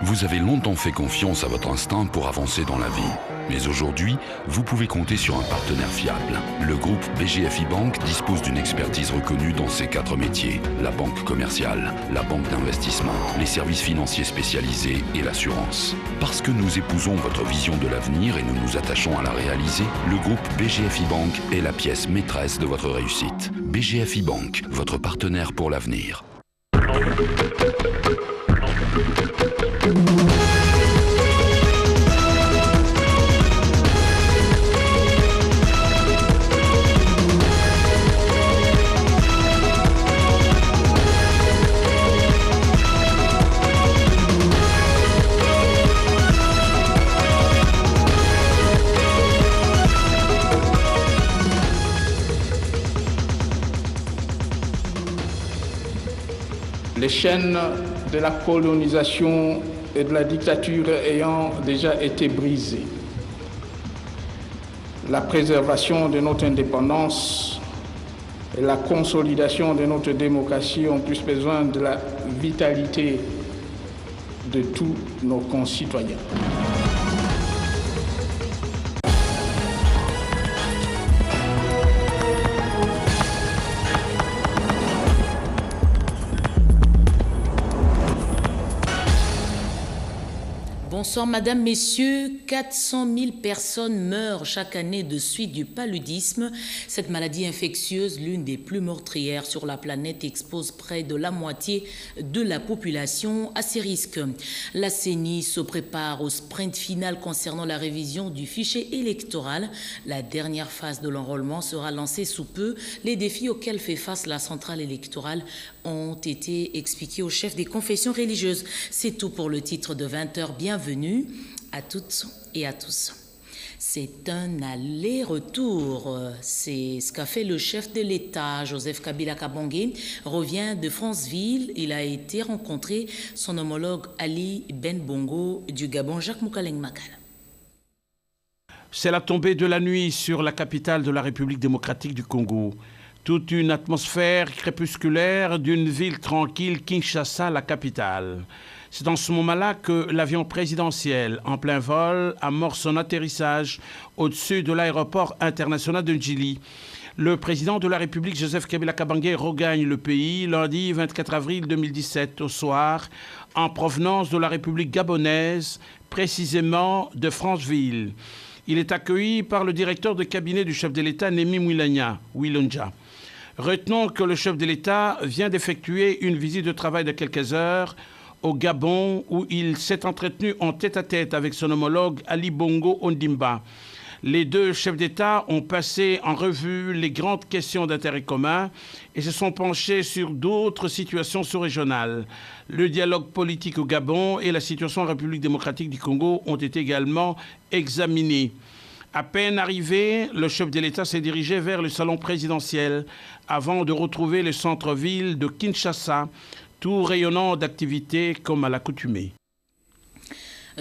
Vous avez longtemps fait confiance à votre instinct pour avancer dans la vie. Mais aujourd'hui, vous pouvez compter sur un partenaire fiable. Le groupe BGFI Banque dispose d'une expertise reconnue dans ces 4 métiers. La banque commerciale, la banque d'investissement, les services financiers spécialisés et l'assurance. Parce que nous épousons votre vision de l'avenir et nous nous attachons à la réaliser, le groupe BGFI Banque est la pièce maîtresse de votre réussite. BGFI Banque, votre partenaire pour l'avenir. Les chaînes de la colonisation et de la dictature ayant déjà été brisées, la préservation de notre indépendance et la consolidation de notre démocratie ont plus besoin de la vitalité de tous nos concitoyens. Bonsoir Madame, Messieurs. 400 000 personnes meurent chaque année de suite du paludisme. Cette maladie infectieuse, l'une des plus meurtrières sur la planète, expose près de la moitié de la population à ces risques. La CENI se prépare au sprint final concernant la révision du fichier électoral. La dernière phase de l'enrôlement sera lancée sous peu. Les défis auxquels fait face la centrale électorale ont été expliqués au chef des confessions religieuses. C'est tout pour le titre de 20h. Bienvenue à toutes et à tous. C'est un aller-retour. C'est ce qu'a fait le chef de l'État, Joseph Kabila Kabange, revient de Franceville. Il a été rencontré son homologue Ali Ben Bongo du Gabon, Jacques Moukaleng Makala. C'est la tombée de la nuit sur la capitale de la République démocratique du Congo. Toute une atmosphère crépusculaire d'une ville tranquille, Kinshasa, la capitale. C'est dans ce moment-là que l'avion présidentiel, en plein vol, amorce son atterrissage au-dessus de l'aéroport international de Njili. Le président de la République, Joseph Kabila Kabange, regagne le pays lundi 24 avril 2017 au soir, en provenance de la République gabonaise, précisément de Franceville. Il est accueilli par le directeur de cabinet du chef de l'État, Némi Wilonja. Retenons que le chef de l'État vient d'effectuer une visite de travail de quelques heures au Gabon, où il s'est entretenu en tête-à-tête avec son homologue Ali Bongo Ondimba. Les deux chefs d'État ont passé en revue les grandes questions d'intérêt commun et se sont penchés sur d'autres situations sous-régionales. Le dialogue politique au Gabon et la situation en République démocratique du Congo ont été également examinés. À peine arrivé, le chef de l'État s'est dirigé vers le salon présidentiel avant de retrouver le centre-ville de Kinshasa, tout rayonnant d'activité comme à l'accoutumée.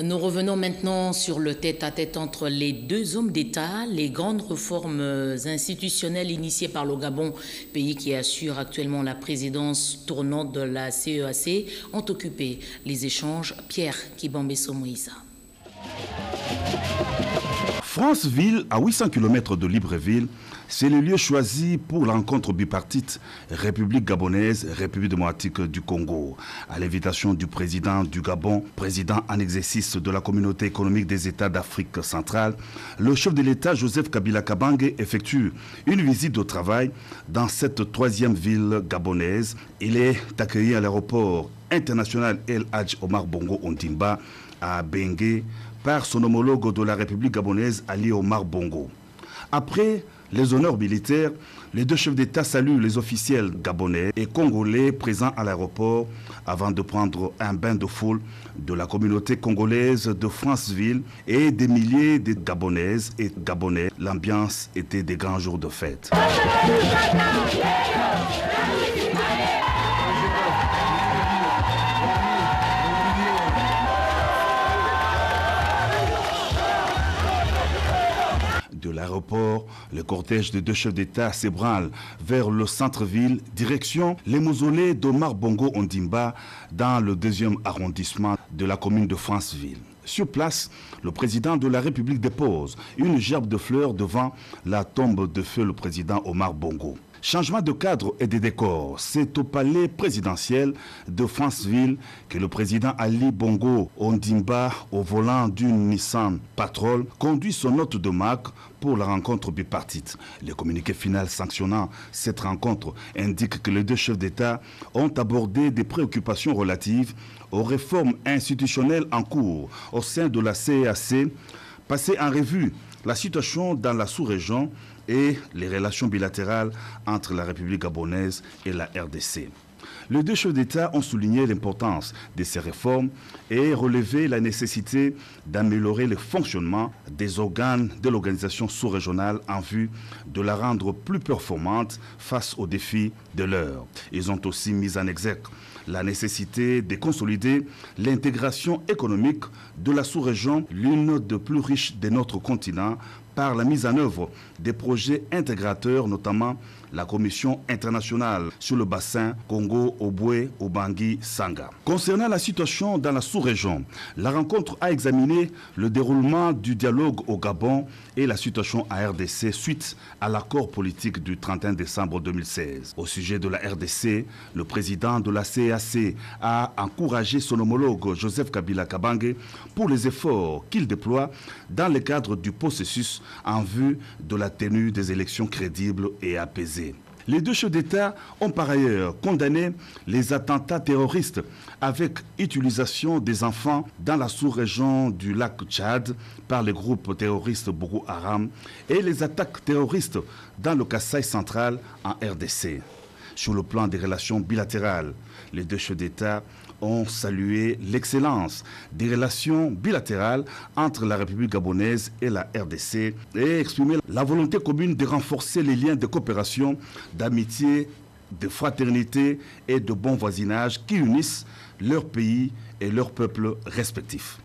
Nous revenons maintenant sur le tête-à-tête entre les deux hommes d'État. Les grandes réformes institutionnelles initiées par le Gabon, pays qui assure actuellement la présidence tournante de la CEAC, ont occupé les échanges. Pierre Kibambeso Moïsa. Franceville, à 800 km de Libreville, c'est le lieu choisi pour la rencontre bipartite République gabonaise, République démocratique du Congo. À l'invitation du président du Gabon, président en exercice de la Communauté économique des États d'Afrique centrale, le chef de l'État, Joseph Kabila Kabange, effectue une visite de travail dans cette troisième ville gabonaise. Il est accueilli à l'aéroport international El Hadj Omar Bongo Ondimba à Bengue par son homologue de la République gabonaise, Ali Omar Bongo. Après les honneurs militaires, les deux chefs d'État saluent les officiels gabonais et congolais présents à l'aéroport avant de prendre un bain de foule de la communauté congolaise de Franceville et des milliers de Gabonaises et Gabonais. L'ambiance était des grands jours de fête. De la l'aéroport, le cortège des deux chefs d'État s'ébranle vers le centre-ville, direction les mausolées d'Omar Bongo Ondimba dans le 2e arrondissement de la commune de Franceville. Sur place, le président de la République dépose une gerbe de fleurs devant la tombe de feu le président Omar Bongo. Changement de cadre et de décor, c'est au palais présidentiel de Franceville que le président Ali Bongo Ondimba, au volant d'une Nissan Patrol, conduit son hôte de marque pour la rencontre bipartite. Le communiqué final sanctionnant cette rencontre indique que les deux chefs d'État ont abordé des préoccupations relatives aux réformes institutionnelles en cours au sein de la CEAC, passé en revue la situation dans la sous-région et les relations bilatérales entre la République gabonaise et la RDC. Les deux chefs d'État ont souligné l'importance de ces réformes et relevé la nécessité d'améliorer le fonctionnement des organes de l'organisation sous-régionale en vue de la rendre plus performante face aux défis de l'heure. Ils ont aussi mis en exergue la nécessité de consolider l'intégration économique de la sous-région, l'une des plus riches de notre continent, par la mise en œuvre des projets intégrateurs, notamment la Commission internationale sur le bassin Congo-Obwe-Obangui-Sanga. Concernant la situation dans la sous-région, la rencontre a examiné le déroulement du dialogue au Gabon et la situation à RDC suite à l'accord politique du 31 décembre 2016. Au sujet de la RDC, le président de la CEAC a encouragé son homologue Joseph Kabila Kabange pour les efforts qu'il déploie dans le cadre du processus en vue de la tenue des élections crédibles et apaisées. Les deux chefs d'État ont par ailleurs condamné les attentats terroristes avec utilisation des enfants dans la sous-région du lac Tchad par les groupes terroristes Boko Haram et les attaques terroristes dans le Kasaï central en RDC. Sur le plan des relations bilatérales, les deux chefs d'État ont salué l'excellence des relations bilatérales entre la République gabonaise et la RDC et exprimé la volonté commune de renforcer les liens de coopération, d'amitié, de fraternité et de bon voisinage qui unissent leurs pays et leurs peuples respectifs.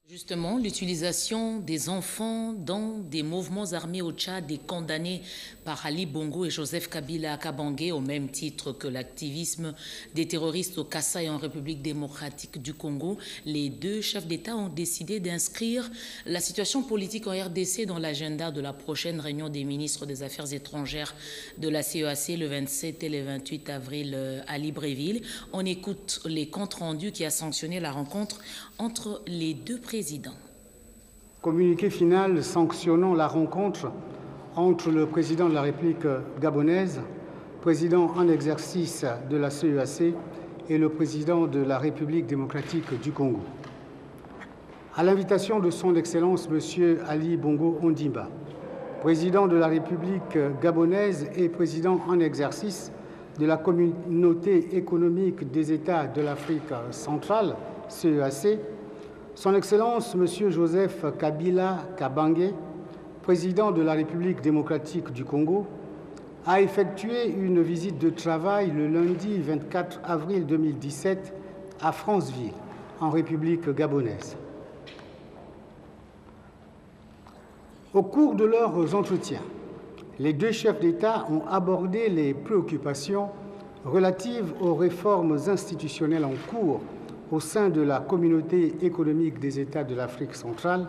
Justement, l'utilisation des enfants dans des mouvements armés au Tchad est condamnée par Ali Bongo et Joseph Kabila Kabange au même titre que l'activisme des terroristes au Kasaï en République démocratique du Congo. Les deux chefs d'État ont décidé d'inscrire la situation politique en RDC dans l'agenda de la prochaine réunion des ministres des Affaires étrangères de la CEAC le 27 et le 28 avril à Libreville. On écoute les comptes rendus qui a sanctionné la rencontre entre les deux présidents. Communiqué final sanctionnant la rencontre entre le président de la République gabonaise, président en exercice de la CEAC et le président de la République démocratique du Congo. À l'invitation de son Excellence M. Ali Bongo Ondimba, président de la République gabonaise et président en exercice de la Communauté économique des États de l'Afrique centrale, CEAC, Son Excellence M. Joseph Kabila Kabange, président de la République démocratique du Congo, a effectué une visite de travail le lundi 24 avril 2017 à Franceville, en République gabonaise. Au cours de leurs entretiens, les deux chefs d'État ont abordé les préoccupations relatives aux réformes institutionnelles en cours au sein de la Communauté économique des États de l'Afrique centrale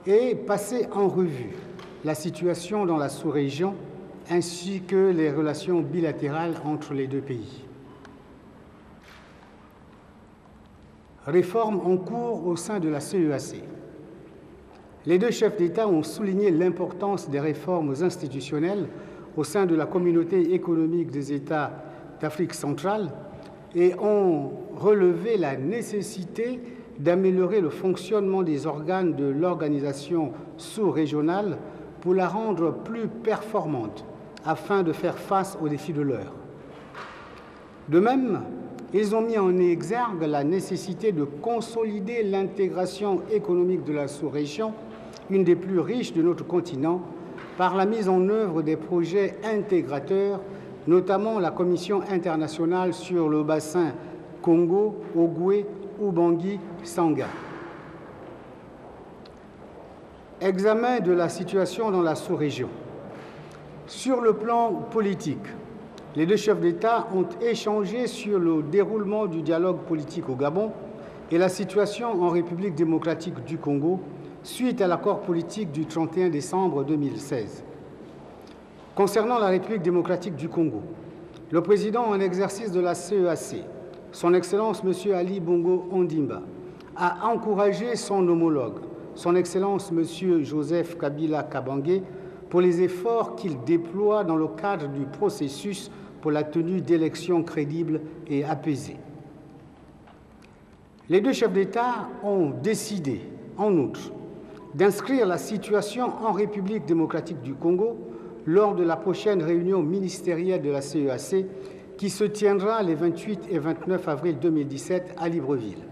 et passé en revue la situation dans la sous-région ainsi que les relations bilatérales entre les deux pays. Réformes en cours au sein de la CEAC. Les deux chefs d'État ont souligné l'importance des réformes institutionnelles au sein de la Communauté économique des États d'Afrique centrale et ont relevé la nécessité d'améliorer le fonctionnement des organes de l'organisation sous-régionale pour la rendre plus performante afin de faire face aux défis de l'heure. De même, ils ont mis en exergue la nécessité de consolider l'intégration économique de la sous-région, une des plus riches de notre continent, par la mise en œuvre des projets intégrateurs, notamment la Commission internationale sur le bassin Congo-Obwe-Obangui-Sanga. Examen de la situation dans la sous-région. Sur le plan politique, les deux chefs d'État ont échangé sur le déroulement du dialogue politique au Gabon et la situation en République démocratique du Congo suite à l'accord politique du 31 décembre 2016. Concernant la République démocratique du Congo, le président en exercice de la CEAC, son Excellence M. Ali Bongo Ondimba, a encouragé son homologue, son Excellence M. Joseph Kabila Kabange, pour les efforts qu'il déploie dans le cadre du processus pour la tenue d'élections crédibles et apaisées. Les deux chefs d'État ont décidé, en outre, d'inscrire la situation en République démocratique du Congo lors de la prochaine réunion ministérielle de la CEAC qui se tiendra les 28 et 29 avril 2017 à Libreville.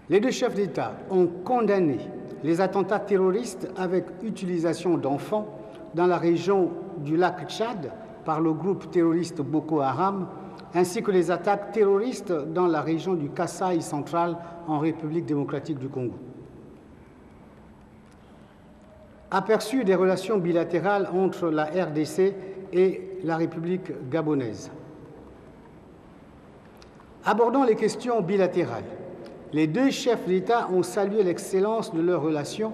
Les deux chefs d'État ont condamné les attentats terroristes avec utilisation d'enfants dans la région du lac Tchad par le groupe terroriste Boko Haram, ainsi que les attaques terroristes dans la région du Kasaï central en République démocratique du Congo. Aperçu des relations bilatérales entre la RDC et la République gabonaise. Abordons les questions bilatérales. Les deux chefs d'État ont salué l'excellence de leurs relations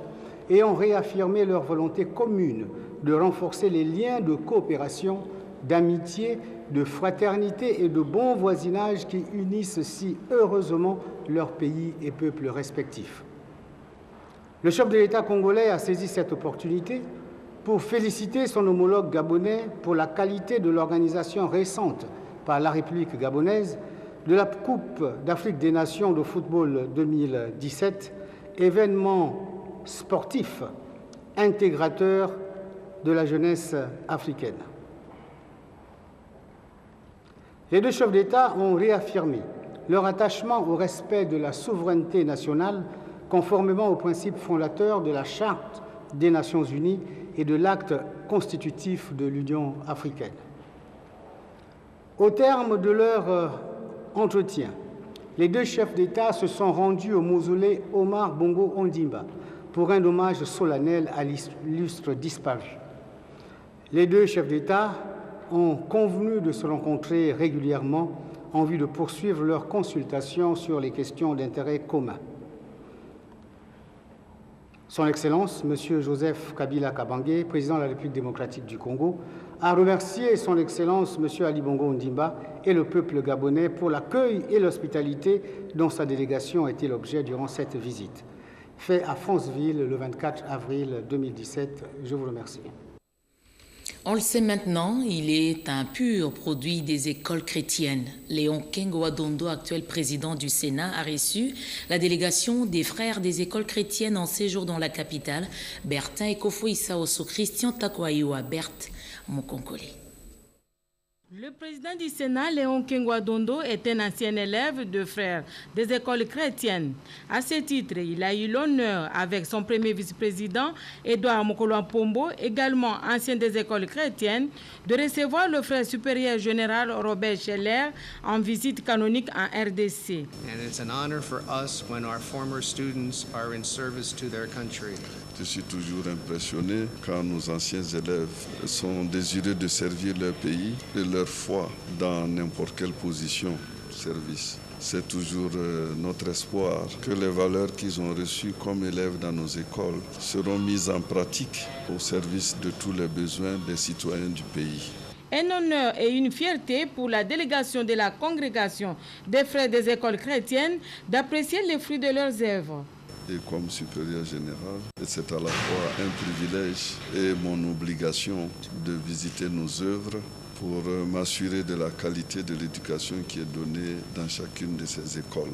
et ont réaffirmé leur volonté commune de renforcer les liens de coopération, d'amitié, de fraternité et de bon voisinage qui unissent si heureusement leurs pays et peuples respectifs. Le chef de l'État congolais a saisi cette opportunité pour féliciter son homologue gabonais pour la qualité de l'organisation récente par la République gabonaise de la Coupe d'Afrique des Nations de football 2017, événement sportif intégrateur de la jeunesse africaine. Les deux chefs d'État ont réaffirmé leur attachement au respect de la souveraineté nationale conformément aux principes fondateurs de la Charte des Nations Unies et de l'acte constitutif de l'Union africaine. Au terme de leur entretien, les deux chefs d'État se sont rendus au mausolée Omar Bongo Ondimba pour un hommage solennel à l'illustre disparu. Les deux chefs d'État ont convenu de se rencontrer régulièrement en vue de poursuivre leurs consultations sur les questions d'intérêt commun. Son Excellence, M. Joseph Kabila Kabange, président de la République démocratique du Congo, a remercié Son Excellence, M. Ali Bongo Ondimba et le peuple gabonais pour l'accueil et l'hospitalité dont sa délégation a été l'objet durant cette visite. Fait à Franceville le 24 avril 2017. Je vous remercie. On le sait maintenant, il est un pur produit des écoles chrétiennes. Léon Kengoadondo, actuel président du Sénat, a reçu la délégation des frères des écoles chrétiennes en séjour dans la capitale, Bertin Ekofo Isaoso, Christian Takwaiwa, Berthe Mokonkoli. Le président du Sénat, Léon Kengoadondo, est un ancien élève de frères des écoles chrétiennes. À ce titre, il a eu l'honneur, avec son premier vice-président, Edouard Mokolo Pombo, également ancien des écoles chrétiennes, de recevoir le frère supérieur général Robert Scheller en visite canonique en RDC. And it's an honor for us when our former students are in service to their country. Je suis toujours impressionné quand nos anciens élèves sont désireux de servir leur pays et leur foi dans n'importe quelle position de service. C'est toujours notre espoir que les valeurs qu'ils ont reçues comme élèves dans nos écoles seront mises en pratique au service de tous les besoins des citoyens du pays. Un honneur et une fierté pour la délégation de la congrégation des frères des écoles chrétiennes d'apprécier les fruits de leurs œuvres. Et comme supérieur général, c'est à la fois un privilège et mon obligation de visiter nos œuvres pour m'assurer de la qualité de l'éducation qui est donnée dans chacune de ces écoles.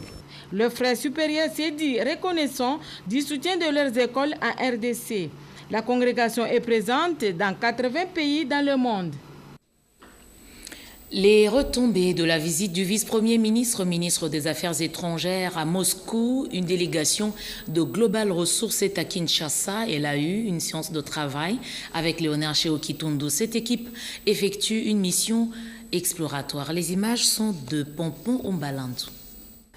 Le frère supérieur s'est dit reconnaissant du soutien de leurs écoles en RDC. La congrégation est présente dans 80 pays dans le monde. Les retombées de la visite du vice-premier ministre, ministre des Affaires étrangères à Moscou, une délégation de Global Resources est à Kinshasa. Elle a eu une séance de travail avec Léonard Cheokitundu. Cette équipe effectue une mission exploratoire. Les images sont de Pompon Ombalandu.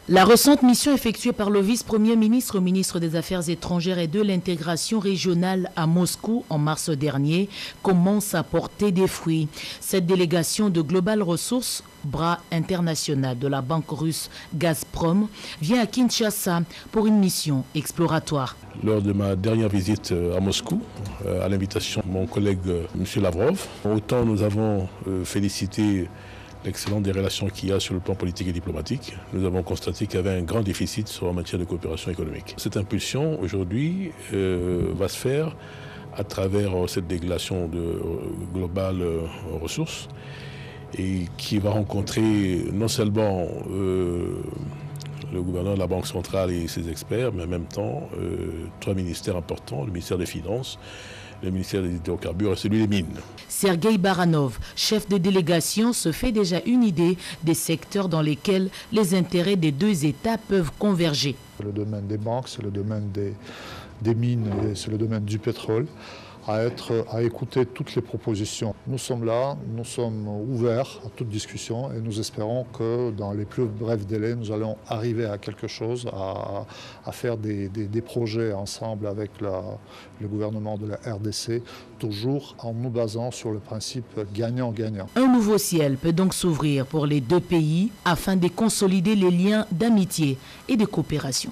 La récente mission effectuée par le vice-premier ministre, ministre des Affaires étrangères et de l'intégration régionale à Moscou en mars dernier commence à porter des fruits. Cette délégation de Global Resources, bras international de la banque russe Gazprom, vient à Kinshasa pour une mission exploratoire. Lors de ma dernière visite à Moscou, à l'invitation de mon collègue M. Lavrov, autant nous avons félicité l'excellence des relations qu'il y a sur le plan politique et diplomatique, nous avons constaté qu'il y avait un grand déficit en matière de coopération économique. Cette impulsion, aujourd'hui, va se faire à travers cette délégation de Global Ressources et qui va rencontrer non seulement le gouverneur de la Banque centrale et ses experts, mais en même temps 3 ministères importants, le ministère des Finances, le ministère des hydrocarbures et celui des mines. Sergueï Baranov, chef de délégation, se fait déjà une idée des secteurs dans lesquels les intérêts des deux États peuvent converger. Le domaine des banques, c'est le domaine des mines et c'est le domaine du pétrole. À écouter toutes les propositions. Nous sommes là, nous sommes ouverts à toute discussion et nous espérons que dans les plus brefs délais, nous allons arriver à quelque chose, à faire des projets ensemble avec le gouvernement de la RDC, toujours en nous basant sur le principe gagnant-gagnant. Un nouveau ciel peut donc s'ouvrir pour les deux pays afin de consolider les liens d'amitié et de coopération.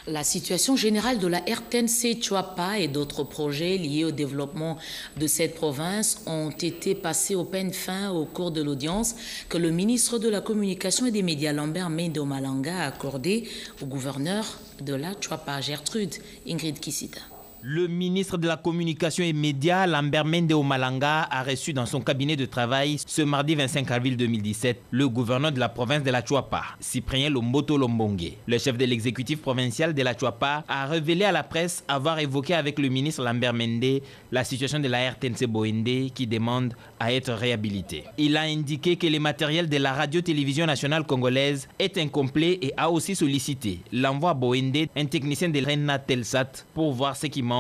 La situation générale de la RTNC Chuapa et d'autres projets liés au développement de cette province ont été passés au peigne fin au cours de l'audience que le ministre de la Communication et des Médias, Lambert Mende Omalanga, a accordée au gouverneur de la Chuapa, Gertrude Ingrid Kisita. Le ministre de la Communication et Médias, Lambert Mende Omalanga, a reçu dans son cabinet de travail ce mardi 25 avril 2017 le gouverneur de la province de la Chuapa, Cyprien Lomboto Lombongue. Le chef de l'exécutif provincial de la Chuapa a révélé à la presse avoir évoqué avec le ministre Lambert Mende la situation de la RTNC Boende qui demande à être réhabilitée. Il a indiqué que le matériel de la radio-télévision nationale congolaise est incomplet et a aussi sollicité l'envoi à Boende un technicien de l'ENA Telsat pour voir ce qui manque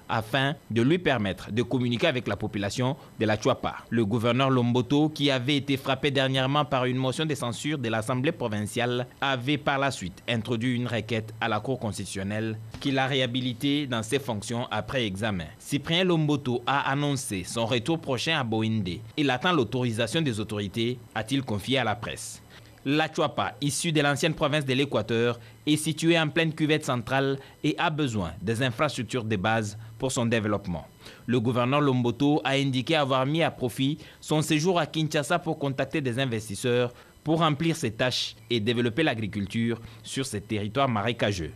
afin de lui permettre de communiquer avec la population de la Chuapa. Le gouverneur Lomboto, qui avait été frappé dernièrement par une motion de censure de l'Assemblée provinciale, avait par la suite introduit une requête à la Cour constitutionnelle qui l'a réhabilité dans ses fonctions après examen. Cyprien Lomboto a annoncé son retour prochain à Boende. Il attend l'autorisation des autorités, a-t-il confié à la presse. La Chuapa, issue de l'ancienne province de l'Équateur, est située en pleine cuvette centrale et a besoin des infrastructures de base pour son développement. Le gouverneur Lomboto a indiqué avoir mis à profit son séjour à Kinshasa pour contacter des investisseurs pour remplir ses tâches et développer l'agriculture sur ces territoires marécageux.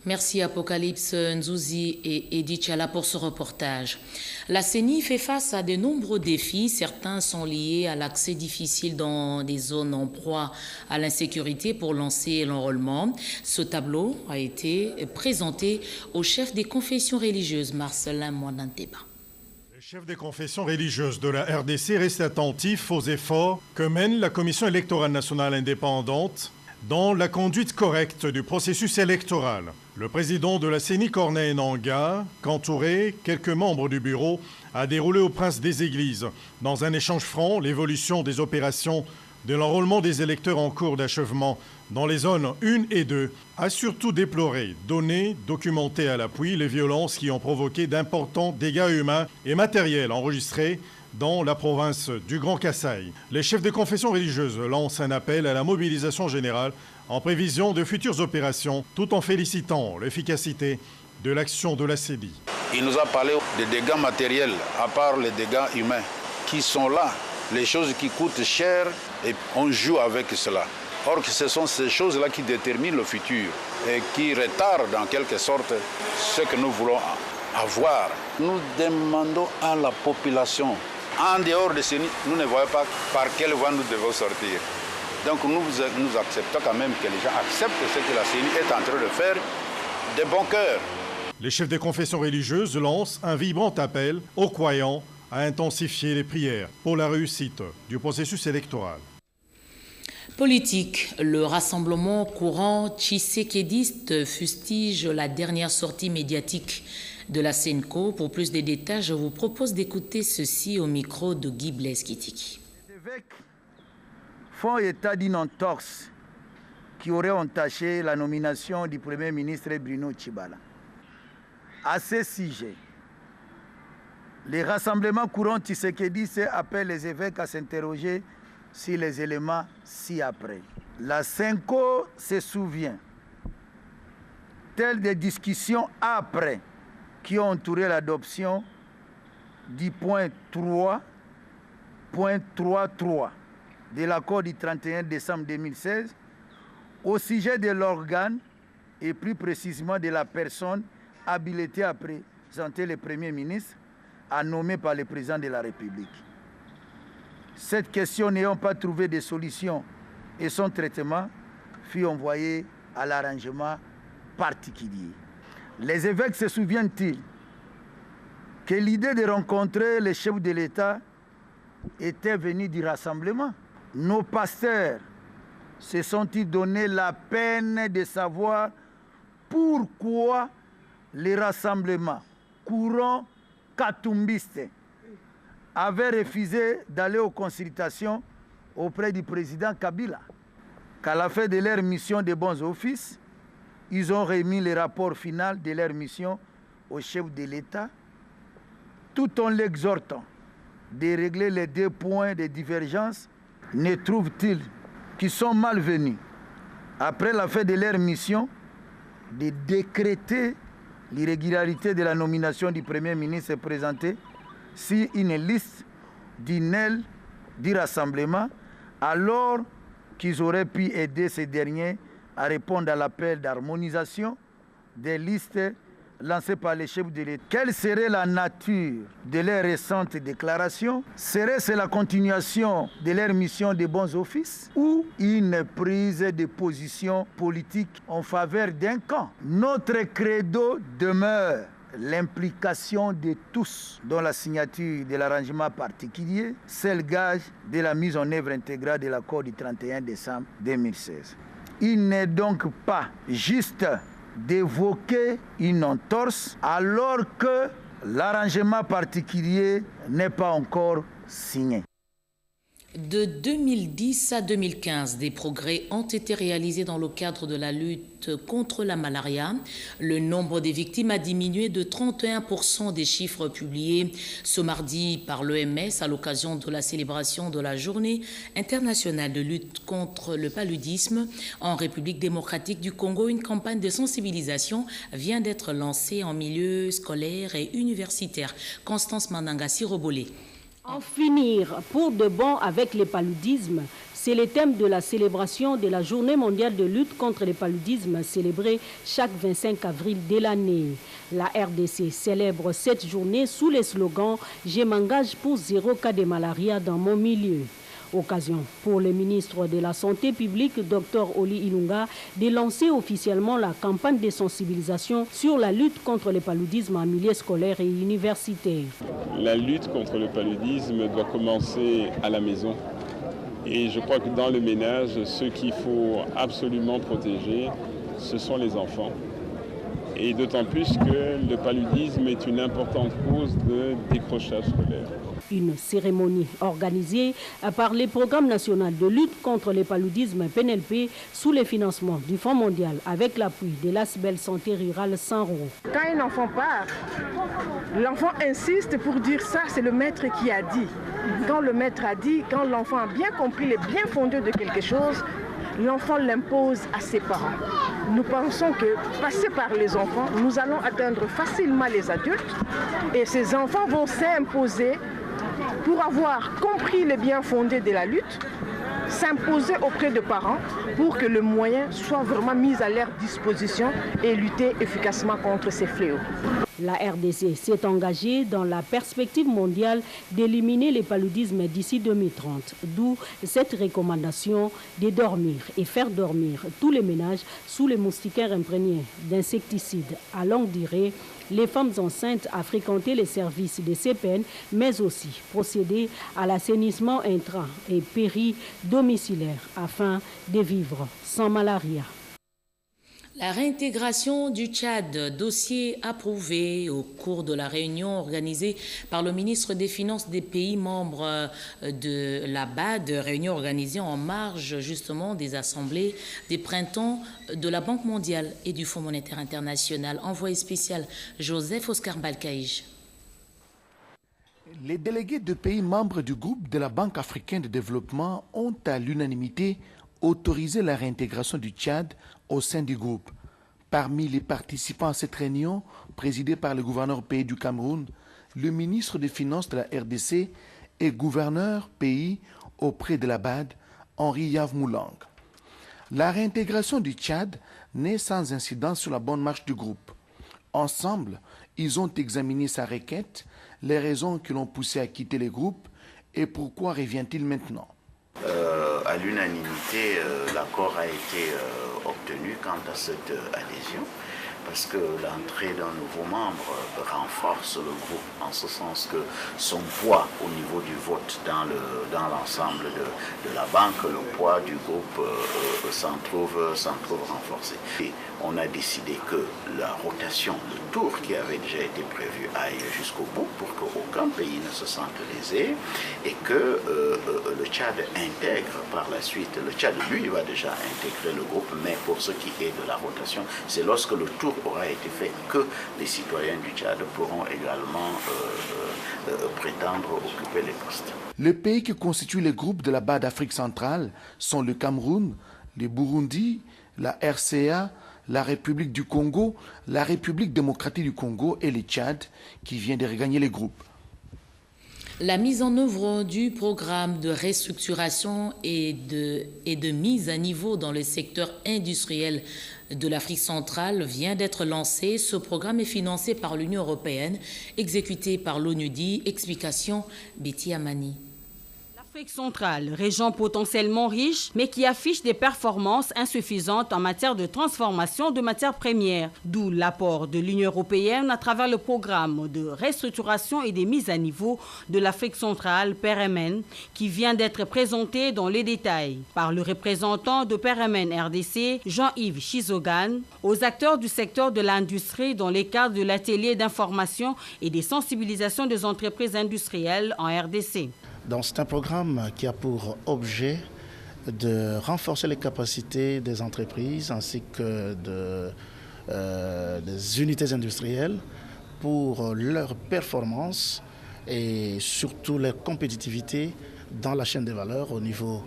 Merci Apocalypse Nzouzi et Edith Chala pour ce reportage. La CENI fait face à de nombreux défis. Certains sont liés à l'accès difficile dans des zones en proie à l'insécurité pour lancer l'enrôlement. Ce tableau a été présenté au chef des confessions religieuses, Marcelin Moinanteba. Le chef des confessions religieuses de la RDC reste attentif aux efforts que mène la Commission électorale nationale indépendante dans la conduite correcte du processus électoral. Le président de la CENI, Corneille Nangaa, qu'entouré quelques membres du bureau, a déroulé au Prince des Églises, dans un échange franc, l'évolution des opérations de l'enrôlement des électeurs en cours d'achèvement dans les zones 1 et 2, a surtout déploré, données documentées à l'appui, les violences qui ont provoqué d'importants dégâts humains et matériels enregistrés dans la province du Grand Kasaï. Les chefs de confession religieuse lancent un appel à la mobilisation générale en prévision de futures opérations, tout en félicitant l'efficacité de l'action de la CENI. Il nous a parlé des dégâts matériels, à part les dégâts humains, qui sont là, les choses qui coûtent cher, et on joue avec cela. Or, ce sont ces choses-là qui déterminent le futur et qui retardent en quelque sorte ce que nous voulons avoir. Nous demandons à la population, en dehors de CENI, nous ne voyons pas par quelle voie nous devons sortir. Donc nous acceptons quand même que les gens acceptent ce que la CENI est en train de faire de bon cœur. Les chefs des confessions religieuses lancent un vibrant appel aux croyants à intensifier les prières pour la réussite du processus électoral. Politique, le rassemblement courant tshisekédiste fustige la dernière sortie médiatique de la SENCO. Pour plus de détails, je vous propose d'écouter ceci au micro de Guy Blaise Kitiki. Les évêques font état d'une entorse qui auraient entaché la nomination du Premier ministre Bruno Tshibala. À ce sujet, les rassemblements courants Tshisekedi appellent les évêques à s'interroger sur les éléments ci-après. La CENCO se souvient, telles des discussions après qui ont entouré l'adoption du point 3.33 de l'accord du 31 décembre 2016 au sujet de l'organe et plus précisément de la personne habilitée à présenter le Premier ministre nommé par le Président de la République. Cette question n'ayant pas trouvé de solution et son traitement fut envoyé à l'arrangement particulier. Les évêques se souviennent-ils que l'idée de rencontrer les chefs de l'État était venue du rassemblement? Nos pasteurs se sont-ils donné la peine de savoir pourquoi les rassemblements courants katumbistes avaient refusé d'aller aux consultations auprès du président Kabila? Qu'à la fin de leur mission de bons offices, ils ont remis le rapport final de leur mission au chef de l'État, tout en l'exhortant de régler les 2 points de divergence. Ne trouvent-ils qu'ils sont malvenus, après la fin de leur mission, de décréter l'irrégularité de la nomination du Premier ministre présentée sur une liste d'une aile du rassemblement, alors qu'ils auraient pu aider ces derniers à répondre à l'appel d'harmonisation des listes lancées par les chefs de l'État. Quelle serait la nature de leurs récentes déclarations? Serait-ce la continuation de leur mission de bons offices ou une prise de position politique en faveur d'un camp? Notre credo demeure l'implication de tous dans la signature de l'arrangement particulier, c'est le gage de la mise en œuvre intégrale de l'accord du 31 décembre 2016. Il n'est donc pas juste d'évoquer une entorse alors que l'arrangement particulier n'est pas encore signé. De 2010 à 2015, des progrès ont été réalisés dans le cadre de la lutte contre la malaria. Le nombre des victimes a diminué de 31% des chiffres publiés ce mardi par l'OMS à l'occasion de la célébration de la Journée internationale de lutte contre le paludisme. En République démocratique du Congo, une campagne de sensibilisation vient d'être lancée en milieu scolaire et universitaire. Constance Mandanga-Sirobolé. En finir pour de bon avec le paludisme, c'est le thème de la célébration de la Journée mondiale de lutte contre le paludisme célébrée chaque 25 avril de l'année. La RDC célèbre cette journée sous le slogan « Je m'engage pour 0 cas de malaria dans mon milieu ». Occasion pour le ministre de la Santé publique, Dr Oli Ilunga, de lancer officiellement la campagne de sensibilisation sur la lutte contre le paludisme en milieu scolaire et universitaire. La lutte contre le paludisme doit commencer à la maison. Et je crois que dans le ménage, ceux qu'il faut absolument protéger, ce sont les enfants. Et d'autant plus que le paludisme est une importante cause de décrochage scolaire. Une cérémonie organisée par le Programme national de lutte contre le paludisme PNLP sous le financement du Fonds mondial avec l'appui de l'ASBEL Santé Rurale Sanro. Quand un enfant part, l'enfant insiste pour dire ça, c'est le maître qui a dit. Quand le maître a dit, quand l'enfant a bien compris les bien fondés de quelque chose, l'enfant l'impose à ses parents. Nous pensons que, passé par les enfants, nous allons atteindre facilement les adultes et ces enfants vont s'imposer pour avoir compris les bien fondés de la lutte, s'imposer auprès des parents pour que le moyen soit vraiment mis à leur disposition et lutter efficacement contre ces fléaux. La RDC s'est engagée dans la perspective mondiale d'éliminer le paludisme d'ici 2030, d'où cette recommandation de dormir et faire dormir tous les ménages sous les moustiquaires imprégnés d'insecticides à longue durée, les femmes enceintes à fréquenter les services de CPN, mais aussi procéder à l'assainissement intra- et péri-domiciliaire afin de vivre sans malaria. La réintégration du Tchad, dossier approuvé au cours de la réunion organisée par le ministre des Finances des pays membres de la BAD, réunion organisée en marge justement des assemblées des printemps de la Banque mondiale et du Fonds monétaire international. Envoyé spécial Joseph Oscar Balkaïj. Les délégués de pays membres du groupe de la Banque africaine de développement ont à l'unanimité autorisé la réintégration du Tchad au sein du groupe. Parmi les participants à cette réunion, présidée par le gouverneur pays du Cameroun, le ministre des Finances de la RDC et gouverneur pays auprès de la BAD, Henri Yavmoulang. La réintégration du Tchad n'est sans incidence sur la bonne marche du groupe. Ensemble, ils ont examiné sa requête, les raisons qui l'ont poussé à quitter le groupe et pourquoi revient-il maintenant. À l'unanimité, l'accord a été obtenu quant à cette adhésion, parce que l'entrée d'un nouveau membre renforce le groupe, en ce sens que son poids au niveau du vote dans l'ensemble de la banque, le poids du groupe s'en trouve renforcé. Et on a décidé que la rotation, le tour qui avait déjà été prévu aille jusqu'au bout pour qu'aucun pays ne se sente lésé et que le Tchad intègre par la suite. Le Tchad, lui, va déjà intégrer le groupe, mais pour ce qui est de la rotation, c'est lorsque le tour aura été fait que les citoyens du Tchad pourront également prétendre occuper les postes. Les pays qui constituent le groupe de la BAD d'Afrique centrale sont le Cameroun, le Burundi, la RCA, la République du Congo, la République démocratique du Congo et le Tchad qui vient de regagner les groupes. La mise en œuvre du programme de restructuration et de mise à niveau dans le secteur industriel de l'Afrique centrale vient d'être lancée. Ce programme est financé par l'Union européenne, exécuté par l'ONUDI. Explication Betty Amani. L'Afrique centrale, région potentiellement riche, mais qui affiche des performances insuffisantes en matière de transformation de matières premières, d'où l'apport de l'Union européenne à travers le programme de restructuration et de mise à niveau de l'Afrique centrale, PRMN, qui vient d'être présenté dans les détails par le représentant de PRMN RDC, Jean-Yves Chizogan, aux acteurs du secteur de l'industrie dans le cadre de l'atelier d'information et de sensibilisation des entreprises industrielles en RDC. Donc c'est un programme qui a pour objet de renforcer les capacités des entreprises ainsi que des unités industrielles pour leur performance et surtout leur compétitivité dans la chaîne des valeurs au niveau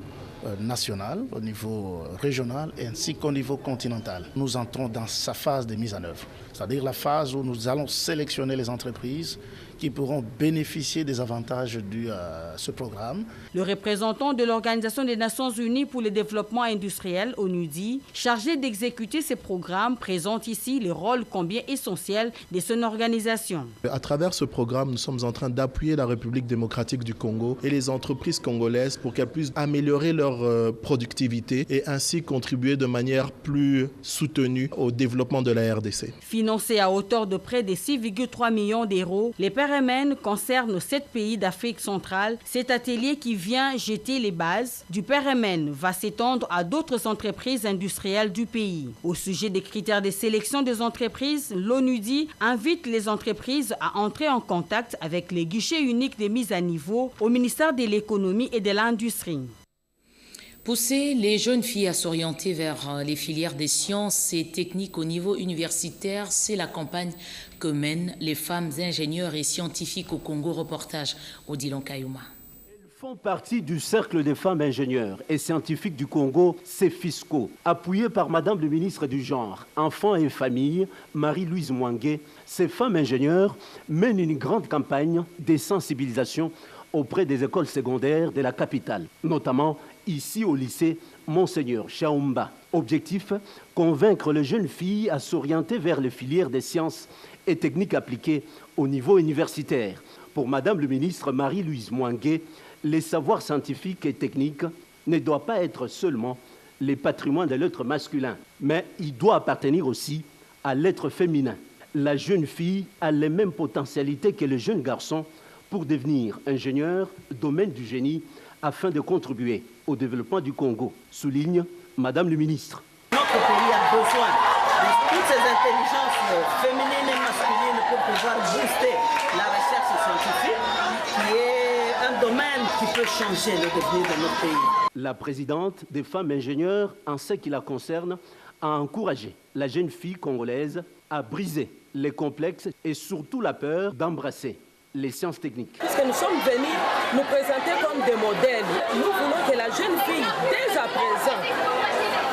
national, au niveau régional ainsi qu'au niveau continental. Nous entrons dans sa phase de mise en œuvre, c'est-à-dire la phase où nous allons sélectionner les entreprises qui pourront bénéficier des avantages de ce programme. Le représentant de l'Organisation des Nations Unies pour le développement industriel, ONUDI, chargé d'exécuter ces programmes, présente ici le rôle combien essentiel de son organisation. À travers ce programme, nous sommes en train d'appuyer la République démocratique du Congo et les entreprises congolaises pour qu'elles puissent améliorer leur productivité et ainsi contribuer de manière plus soutenue au développement de la RDC. Financé à hauteur de près de 6,3 millions d'euros, les PRMN concerne 7 pays d'Afrique centrale. Cet atelier qui vient jeter les bases du PRMN va s'étendre à d'autres entreprises industrielles du pays. Au sujet des critères de sélection des entreprises, l'ONUDI invite les entreprises à entrer en contact avec les guichets uniques de mise à niveau au ministère de l'économie et de l'industrie. Pousser les jeunes filles à s'orienter vers les filières des sciences et techniques au niveau universitaire, c'est la campagne que mènent les femmes ingénieurs et scientifiques au Congo. Reportage Odilon Kayuma. Elles font partie du cercle des femmes ingénieurs et scientifiques du Congo, CEFISCO, appuyé par Madame le ministre du Genre, Enfants et Famille, Marie-Louise Mwangué. Ces femmes ingénieurs mènent une grande campagne de sensibilisation auprès des écoles secondaires de la capitale, notamment ici au lycée Monseigneur Chaoumba. Objectif, convaincre les jeunes filles à s'orienter vers les filières des sciences et techniques appliquées au niveau universitaire. Pour Madame le ministre Marie-Louise Mwangué, les savoirs scientifiques et techniques ne doivent pas être seulement les patrimoines de l'être masculin, mais il doit appartenir aussi à l'être féminin. La jeune fille a les mêmes potentialités que le jeune garçon pour devenir ingénieur, domaine du génie, afin de contribuer au développement du Congo, souligne Madame le ministre. Notre pays a besoin intelligence féminine et masculine pour pouvoir booster la recherche scientifique, qui est un domaine qui peut changer le devenir de notre pays. La présidente des femmes ingénieurs, en ce qui la concerne, a encouragé la jeune fille congolaise à briser les complexes et surtout la peur d'embrasser les sciences techniques. Puisque nous sommes venus nous présenter comme des modèles, nous voulons que la jeune fille, dès à présent,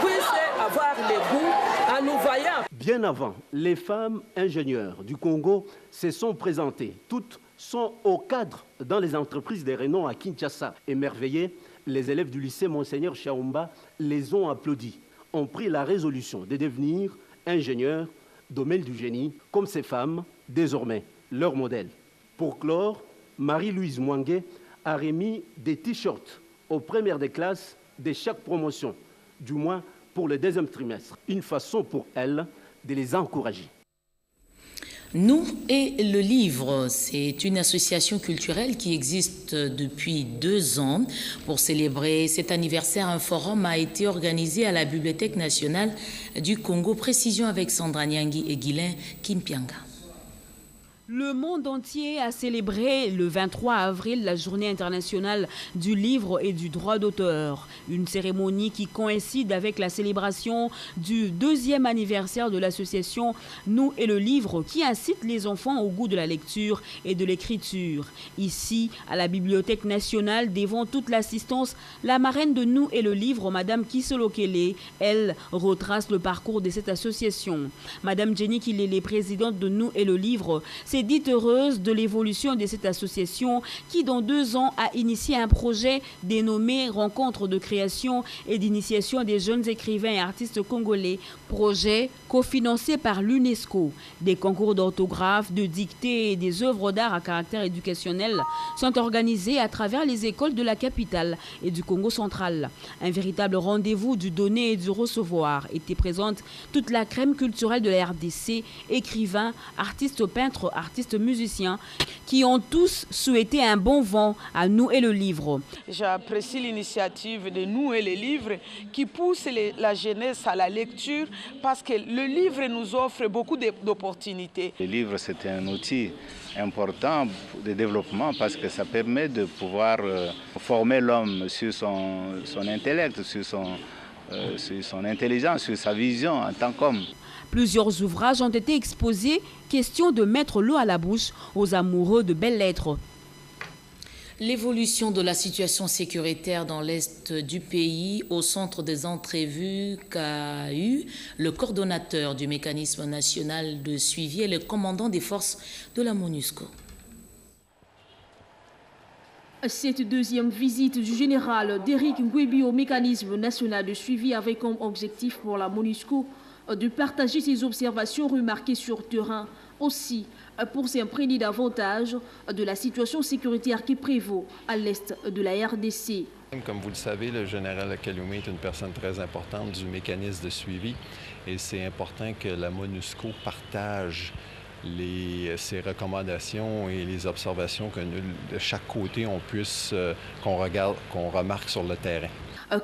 puisse avoir le goût à nous voyant. Bien avant, les femmes ingénieures du Congo se sont présentées. Toutes sont au cadre dans les entreprises de renom à Kinshasa. Émerveillés, les élèves du lycée Monseigneur Chaoumba les ont applaudis, ont pris la résolution de devenir ingénieurs, domaine du génie, comme ces femmes, désormais leur modèle. Pour clore, Marie-Louise Mwangue a remis des t-shirts aux premières des classes de chaque promotion, du moins pour le deuxième trimestre. Une façon pour elle de les encourager. Nous et le livre, c'est une association culturelle qui existe depuis 2 ans. Pour célébrer cet anniversaire, un forum a été organisé à la Bibliothèque nationale du Congo. Précision avec Sandra Nyangui et Guylain Kimpianga. Le monde entier a célébré le 23 avril la journée internationale du livre et du droit d'auteur. Une cérémonie qui coïncide avec la célébration du 2e anniversaire de l'association Nous et le livre qui incite les enfants au goût de la lecture et de l'écriture. Ici, à la Bibliothèque nationale, devant toute l'assistance, la marraine de Nous et le livre, Madame Kisolo Kele, elle retrace le parcours de cette association. Madame Jenny Kilele, présidente de Nous et le livre, s'est dite heureuse de l'évolution de cette association qui, dans 2 ans, a initié un projet dénommé Rencontre de création et d'initiation des jeunes écrivains et artistes congolais. Projet cofinancé par l'UNESCO. Des concours d'orthographe, de dictée et des œuvres d'art à caractère éducationnel sont organisés à travers les écoles de la capitale et du Congo central. Un véritable rendez-vous du donner et du recevoir. Était présente toute la crème culturelle de la RDC, écrivains, artistes peintres, artistes musiciens, qui ont tous souhaité un bon vent à Nous et le livre. J'apprécie l'initiative de Nous et le livre qui pousse la jeunesse à la lecture parce que le livre nous offre beaucoup d'opportunités. Le livre, c'est un outil important de développement parce que ça permet de pouvoir former l'homme sur son intellect, sur son intelligence, sur sa vision en tant qu'homme. Plusieurs ouvrages ont été exposés, question de mettre l'eau à la bouche aux amoureux de belles lettres. L'évolution de la situation sécuritaire dans l'est du pays au centre des entrevues qu'a eu le coordonnateur du mécanisme national de suivi et le commandant des forces de la MONUSCO. Cette 2e visite du général Derrick Ngwebi au mécanisme national de suivi avait comme objectif pour la MONUSCO de partager ses observations remarquées sur terrain, aussi pour s'imprégner davantage de la situation sécuritaire qui prévaut à l'est de la RDC. Comme vous le savez, le général Kaloumé est une personne très importante du mécanisme de suivi et c'est important que la MONUSCO partage ses recommandations et les observations que de chaque côté on puisse, qu'on remarque sur le terrain.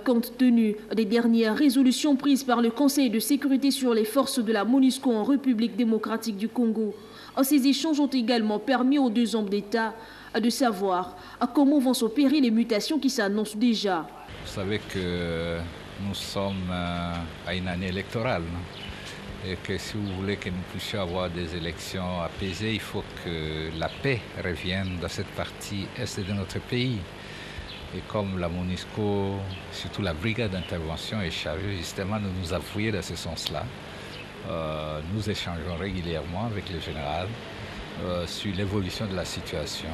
Compte tenu des dernières résolutions prises par le Conseil de sécurité sur les forces de la MONUSCO en République démocratique du Congo, ces échanges ont également permis aux 2 hommes d'État de savoir comment vont s'opérer les mutations qui s'annoncent déjà. Vous savez que nous sommes à une année électorale, non? Et que si vous voulez que nous puissions avoir des élections apaisées, il faut que la paix revienne dans cette partie est de notre pays. Et comme la MONUSCO, surtout la brigade d'intervention, est chargée justement de nous appuyer dans ce sens-là, nous échangeons régulièrement avec le général sur l'évolution de la situation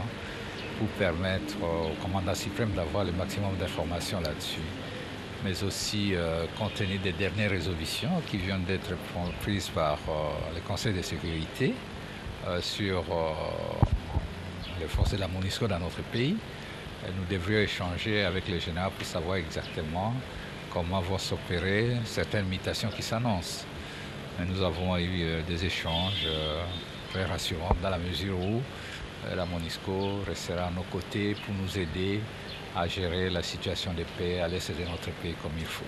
pour permettre au commandant suprême d'avoir le maximum d'informations là-dessus, mais aussi compte tenu des dernières résolutions qui viennent d'être prises par le Conseil de sécurité sur les forces de la MONUSCO dans notre pays. Nous devrions échanger avec le général pour savoir exactement comment vont s'opérer certaines mutations qui s'annoncent. Nous avons eu des échanges très rassurants dans la mesure où la MONUSCO restera à nos côtés pour nous aider à gérer la situation de paix à l'est de notre pays comme il faut.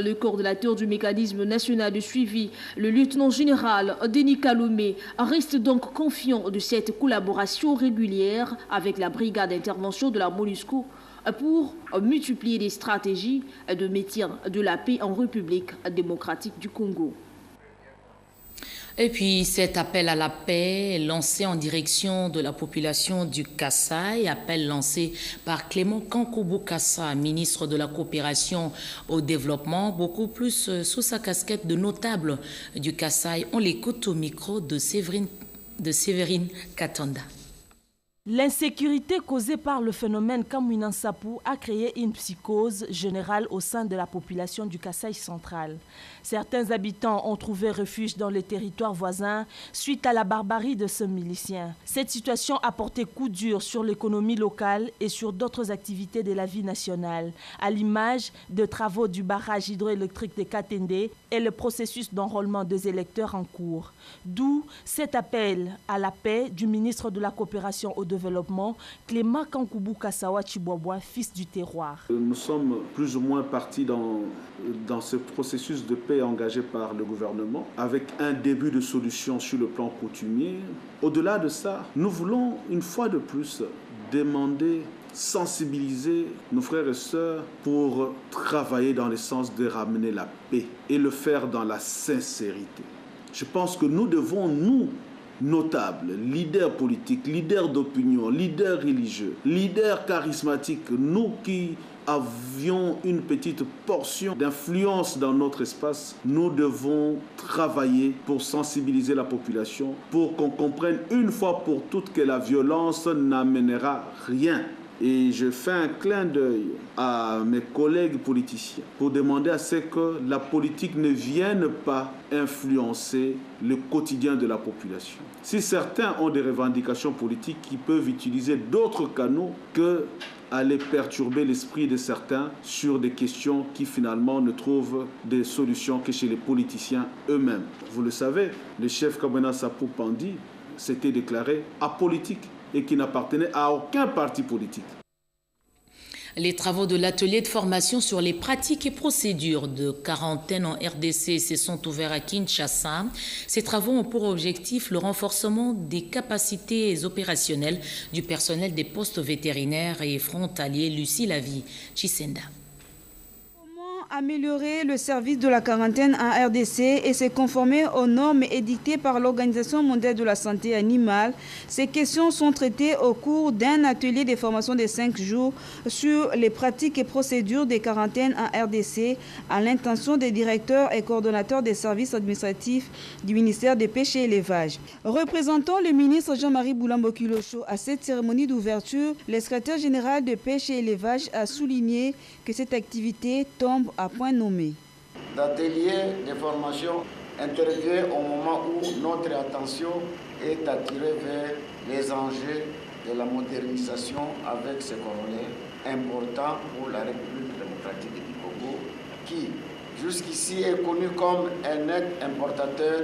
Le coordonnateur du mécanisme national de suivi, le lieutenant-général Denis Kalomé, reste donc confiant de cette collaboration régulière avec la brigade d'intervention de la MONUSCO pour multiplier les stratégies de maintien de la paix en République démocratique du Congo. Et puis cet appel à la paix lancé en direction de la population du Kasaï, appel lancé par Clément Kankoubu-Kassa, ministre de la coopération au développement, beaucoup plus sous sa casquette de notable du Kasaï. On l'écoute au micro de Séverine Katanda. L'insécurité causée par le phénomène Kamwina Nsapu a créé une psychose générale au sein de la population du Kasaï central. Certains habitants ont trouvé refuge dans les territoires voisins suite à la barbarie de ce milicien. Cette situation a porté coup dur sur l'économie locale et sur d'autres activités de la vie nationale, à l'image de travaux du barrage hydroélectrique de Katende et le processus d'enrôlement des électeurs en cours. D'où cet appel à la paix du ministre de la coopération au développement, Clément Kankoubu-Kassa, fils du terroir. Nous sommes plus ou moins partis dans ce processus de paix engagé par le gouvernement, avec un début de solution sur le plan coutumier. Au-delà de ça, nous voulons une fois de plus demander, sensibiliser nos frères et sœurs pour travailler dans le sens de ramener la paix et le faire dans la sincérité. Je pense que nous devons, nous, notables, leaders politiques, leaders d'opinion, leaders religieux, leaders charismatiques, nous qui avions une petite portion d'influence dans notre espace, nous devons travailler pour sensibiliser la population, pour qu'on comprenne une fois pour toutes que la violence n'amènera rien. Et je fais un clin d'œil à mes collègues politiciens pour demander à ce que la politique ne vienne pas influencer le quotidien de la population. Si certains ont des revendications politiques, qui peuvent utiliser d'autres canaux que aller perturber l'esprit de certains sur des questions qui finalement ne trouvent des solutions que chez les politiciens eux-mêmes. Vous le savez, le chef Kamwina Nsapu Pandi s'était déclaré apolitique et qui n'appartenait à aucun parti politique. Les travaux de l'atelier de formation sur les pratiques et procédures de quarantaine en RDC se sont ouverts à Kinshasa. Ces travaux ont pour objectif le renforcement des capacités opérationnelles du personnel des postes vétérinaires et frontaliers. Lucie Lavie, Chisenda. Améliorer le service de la quarantaine en RDC et se conformer aux normes édictées par l'Organisation mondiale de la santé animale. Ces questions sont traitées au cours d'un atelier de formation de 5 jours sur les pratiques et procédures de quarantaine en RDC à l'intention des directeurs et coordonnateurs des services administratifs du ministère des Pêches et Élevage. Représentant le ministre Jean-Marie Boulambo-Kilosho à cette cérémonie d'ouverture, le secrétaire général de Pêche et Élevage a souligné que cette activité tombe à point nommé. L'atelier de formation intervient au moment où notre attention est attirée vers les enjeux de la modernisation avec ce corollaire important pour la République démocratique du Congo, qui jusqu'ici est connu comme un net importateur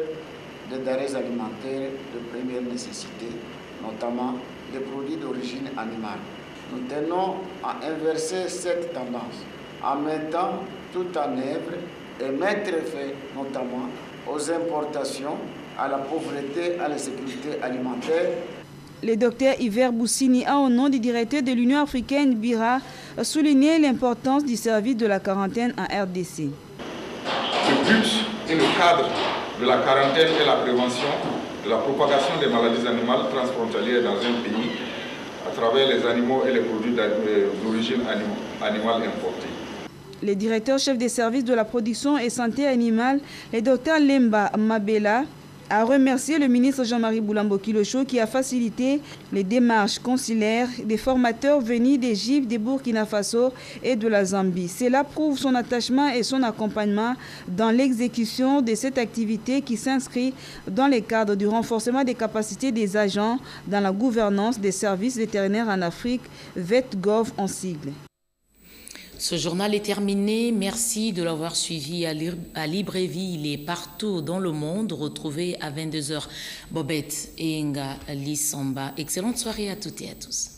de denrées alimentaires de première nécessité, notamment des produits d'origine animale. Nous tenons à inverser cette tendance en mettant tout en œuvre et mettre fin notamment aux importations, à la pauvreté, à la sécurité alimentaire. Le docteur Yver Boussini a, au nom du directeur de l'Union africaine BIRA, souligné l'importance du service de la quarantaine en RDC. Le but et le cadre de la quarantaine est la prévention de la propagation des maladies animales transfrontalières dans un pays à travers les animaux et les produits d'origine animale importés. Le directeur chef des services de la production et santé animale, le docteur Lemba Mabela, a remercié le ministre Jean-Marie Boulambo-Kilosho qui a facilité les démarches consulaires des formateurs venus d'Égypte, de Burkina Faso et de la Zambie. Cela prouve son attachement et son accompagnement dans l'exécution de cette activité qui s'inscrit dans le cadre du renforcement des capacités des agents dans la gouvernance des services vétérinaires en Afrique, VetGov en sigle. Ce journal est terminé. Merci de l'avoir suivi à Libreville et partout dans le monde. Retrouvez à 22h Bobette et Nga Lissamba. Excellente soirée à toutes et à tous.